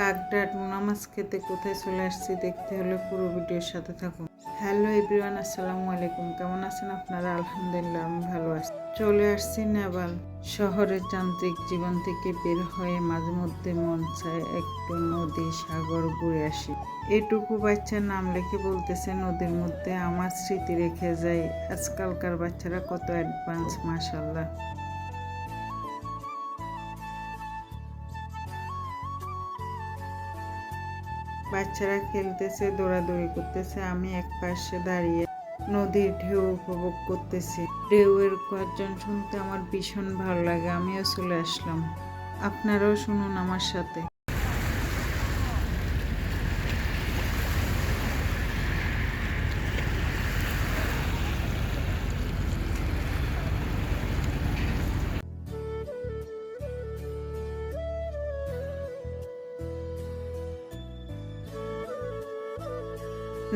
কাকড়া টুনা মাছ খেতে কোথায় চলে আসছি দেখতে হলে পুরো ভিডিওর সাথে থাকুন। হ্যালো এভরিওয়ান, আসসালামু আলাইকুম। কেমন আছেন আপনারা? আলহামদুলিল্লাহ আমি ভালো আছি। চলে আসছি নেপাল। শহরের যান্ত্রিক জীবন থেকে বের হয়ে মাঝে মধ্যে মন চায় একটু নদী সাগর ঘুরে আসি। এটুকু বাচ্চার নাম লিখে বলতেছে নদীর মধ্যে আমার স্মৃতি রেখে যায়। আজকালকার বাচ্চারা কত অ্যাডভান্স, মাশাআল্লাহ। বাচ্চারা খেলতেছে, দৌড়াদৌড়ি করতেছে, আমি এক পাশে দাঁড়িয়ে নদীর ঢেউ উপভোগ করতেছি। ঢেউয়ের গর্জন শুনতে আমার ভীষণ ভালো লাগে, আমিও চলে আসলাম। আপনারাও শুনুন আমার সাথে।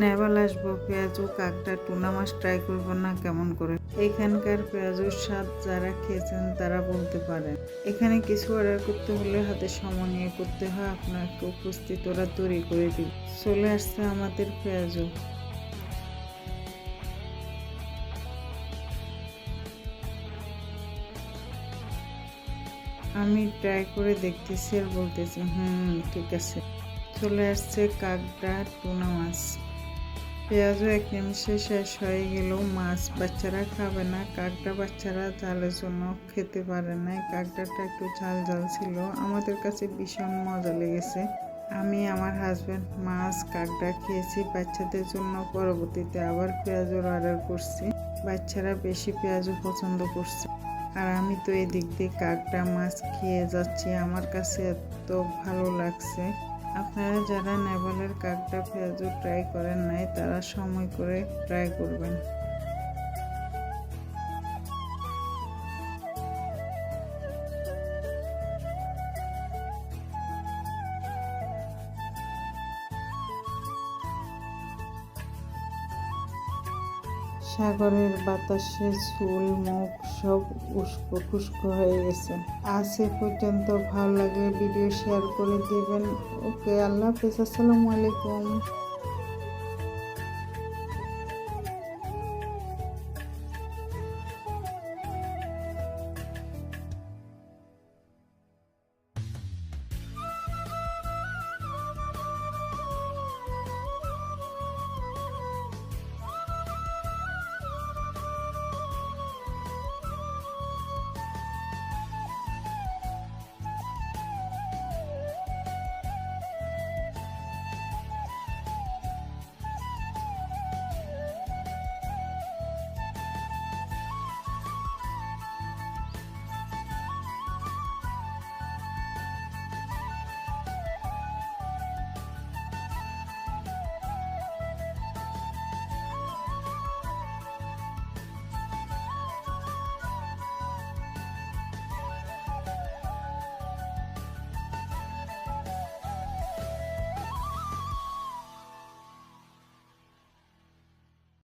নেপাল আসবো, পেঁয়াজু কাকড়া টুনা মাছ ট্রাই করবো না কেমন করে? এখানকার পেঁয়াজুর স্বাদ যারা খেয়েছেন তারা বলতে পারেন। এখানে কিছু অর্ডার করতে হলে হাতে সময় নিয়ে করতে হয়, আপনাকে উপস্থিত ওরা তৈরি করে দিই। চলে আসছে আমাদের পেঁয়াজু। আমি ট্রাই করে দেখতেছি আর বলতেছি ঠিক আছে। চলে আসছে কাকড়া টুনা মাছ। পেঁয়াজও এক নিমিষে শেষ হয়ে গেল। মাছ বাচ্চারা খাবে না, কাকড়া বাচ্চারা ঝালের জন্য খেতে পারে না। কাকড়াটা একটু ঝাল ঝাল ছিল, আমাদের কাছে ভীষণ মজা লেগেছে। আমি আমার হাজব্যান্ড মাছ কাকড়া খেয়েছি বাচ্চাদের জন্য। পরবর্তীতে আবার পেঁয়াজুর অর্ডার করছি, বাচ্চারা বেশি পেঁয়াজু পছন্দ করছে। আর আমি তো এদিক দিয়ে কাকড়া মাছ খেয়ে যাচ্ছি, আমার কাছে এত ভালো লাগছে। আপনারা যারা নেপালের কাকড়া পেঁয়াজু ট্রাই করেন নাই তারা সময় করে ট্রাই করবেন। সাগরের বাতাসে চুল মুখ সব উস্কো খুস্কো হয়ে গেছে। আজ এ পর্যন্ত, ভালো লাগলে ভিডিও শেয়ার করে দিবেন। ওকে, আল্লাহ হাফেজ, আসসালামু আলাইকুম।